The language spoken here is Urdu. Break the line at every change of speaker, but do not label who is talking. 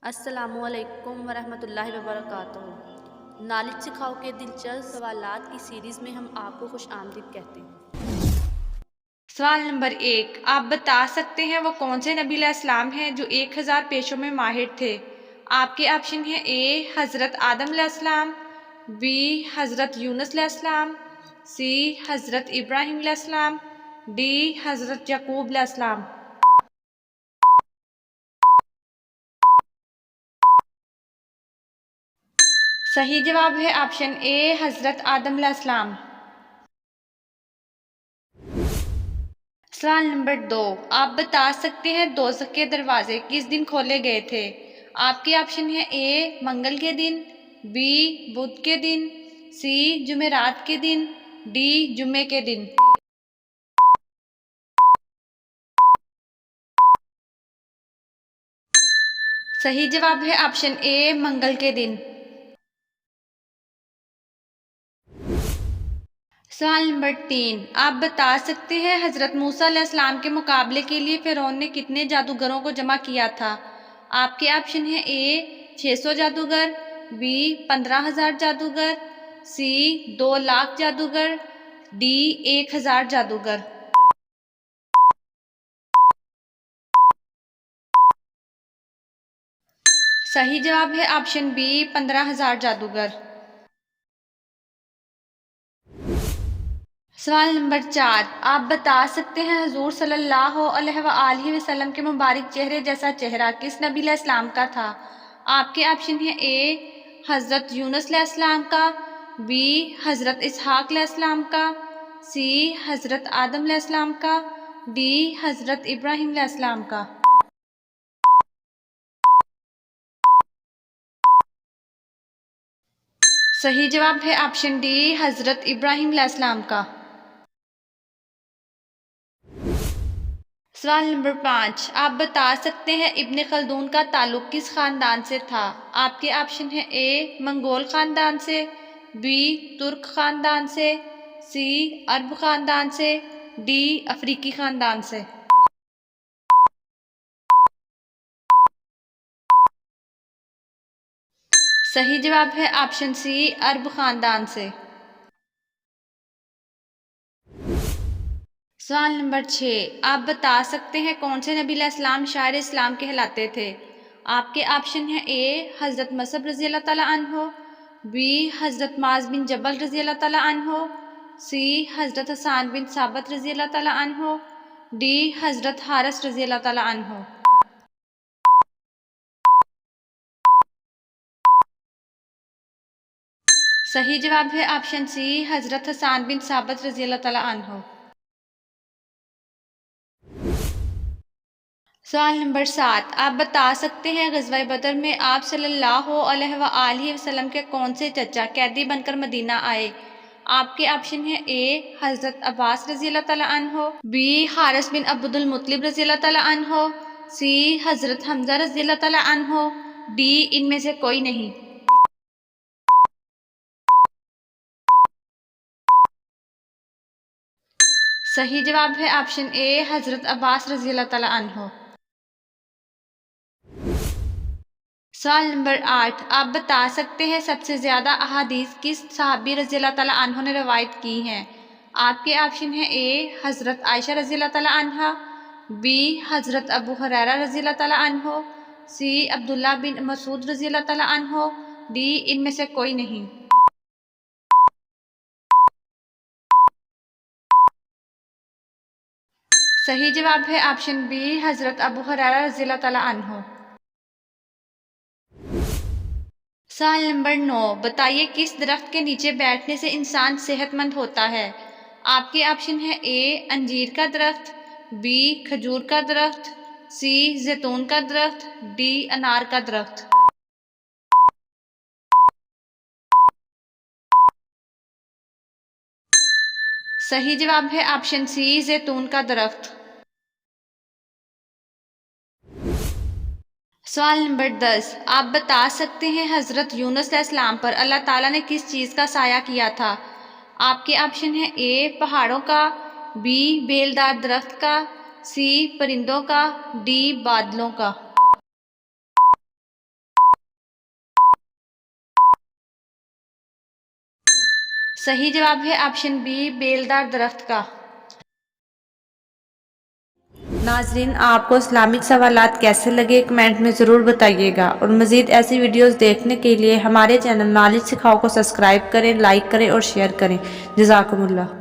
السلام علیکم ورحمۃ اللہ وبرکاتہ۔ نالج سکھاؤ کے دلچسپ سوالات کی سیریز میں ہم آپ کو خوش آمدید کہتے ہیں۔
سوال نمبر 1، آپ بتا سکتے ہیں وہ کون سے نبی علیہ السلام ہیں جو 1000 پیشوں میں ماہر تھے؟ آپ کے آپشن ہیں: اے حضرت آدم علیہ السلام، بی حضرت یونس علیہ السلام، سی حضرت ابراہیم علیہ السلام، ڈی حضرت یعقوب علیہ السلام۔ صحیح جواب ہے آپشن اے حضرت آدم علیہ السلام۔ سوال نمبر 2، آپ بتا سکتے ہیں دوزخ کے دروازے کس دن کھولے گئے تھے؟ آپ کے آپشن ہیں: اے منگل کے دن، بی بدھ کے دن، سی جمعرات کے دن، ڈی جمعے کے دن۔ صحیح جواب ہے آپشن اے منگل کے دن۔ سوال نمبر 3، آپ بتا سکتے ہیں حضرت موسیٰ علیہ السلام کے مقابلے کے لیے فرعون نے کتنے جادوگروں کو جمع کیا تھا؟ آپ کے آپشن ہیں: اے 600 جادوگر، بی 15,000 جادوگر، سی 2 لاکھ جادوگر، ڈی 1000 جادوگر۔ صحیح جواب ہے آپشن بی 15,000 جادوگر۔ سوال نمبر 4، آپ بتا سکتے ہیں حضور صلی اللہ علیہ وآلہ وسلم کے مبارک چہرے جیسا چہرہ کس نبی علیہ السلام کا تھا؟ آپ کے آپشن ہیں: اے حضرت یونس علیہ السلام کا، بی حضرت اسحاق علیہ السلام کا، سی حضرت آدم علیہ السلام کا، ڈی حضرت ابراہیم علیہ السلام کا۔ صحیح جواب ہے آپشن ڈی حضرت ابراہیم علیہ السلام کا۔ سوال نمبر 5، آپ بتا سکتے ہیں ابن خلدون کا تعلق کس خاندان سے تھا؟ آپ کے آپشن ہیں: اے منگول خاندان سے، بی ترک خاندان سے، سی عرب خاندان سے، ڈی افریقی خاندان سے۔ صحیح جواب ہے آپشن سی عرب خاندان سے۔ سوال نمبر 6، آپ بتا سکتے ہیں کون سے نبی علیہ السلام شاعر اسلام کہلاتے تھے؟ آپ کے آپشن ہیں: اے حضرت مصعب رضی اللہ تعالیٰ عنہ، بی حضرت معاذ بن جبل رضی اللہ تعالیٰ عنہ، سی حضرت حسان بن ثابت رضی اللہ تعالیٰ عنہ، ڈی حضرت حارث رضی اللہ تعالیٰ عنہ۔ صحیح جواب ہے آپشن سی حضرت حسان بن ثابت رضی اللہ تعالیٰ عنہ۔ سوال نمبر 7، آپ بتا سکتے ہیں غزوہ بدر میں آپ صلی اللہ علیہ وآلہ وسلم کے کون سے چچا قیدی بن کر مدینہ آئے؟ آپ کے آپشن ہیں: اے حضرت عباس رضی اللہ تعالیٰ عنہ، بی حارث بن عبد المطلب رضی اللہ تعالیٰ عنہ، سی حضرت حمزہ رضی اللہ تعالیٰ عنہ، ڈی ان میں سے کوئی نہیں۔ صحیح جواب ہے آپشن اے حضرت عباس رضی اللہ تعالیٰ عنہ۔ سوال نمبر 8، آپ بتا سکتے ہیں سب سے زیادہ احادیث کس صحابی رضی اللہ تعالیٰ عنہ نے روایت کی ہیں؟ آپ کے آپشن ہیں: اے حضرت عائشہ رضی اللہ تعالیٰ عنہ، بی حضرت ابو ہریرہ رضی اللہ تعالیٰ عنہ، سی عبداللہ بن مسعود رضی اللہ تعالیٰ عنہ، ڈی ان میں سے کوئی نہیں۔ صحیح جواب ہے آپشن بی حضرت ابو ہریرہ رضی اللہ تعالیٰ عنہ۔ سوال نمبر 9، بتائیے کس درخت کے نیچے بیٹھنے سے انسان صحت مند ہوتا ہے؟ آپ کے آپشن ہیں: اے انجیر کا درخت، بی کھجور کا درخت، سی زیتون کا درخت، ڈی انار کا درخت۔ صحیح جواب ہے آپشن سی زیتون کا درخت۔ سوال نمبر 10، آپ بتا سکتے ہیں حضرت یونس علیہ السلام پر اللہ تعالیٰ نے کس چیز کا سایہ کیا تھا؟ آپ کے آپشن ہیں: اے پہاڑوں کا، بی بیلدار درخت کا، سی پرندوں کا، ڈی بادلوں کا۔ صحیح جواب ہے آپشن بی، بیلدار درخت کا۔
ناظرین، آپ کو اسلامک سوالات کیسے لگے کمنٹ میں ضرور بتائیے گا، اور مزید ایسی ویڈیوز دیکھنے کے لیے ہمارے چینل نالج سکھاؤ کو سبسکرائب کریں، لائک کریں اور شیئر کریں۔ جزاکم اللہ۔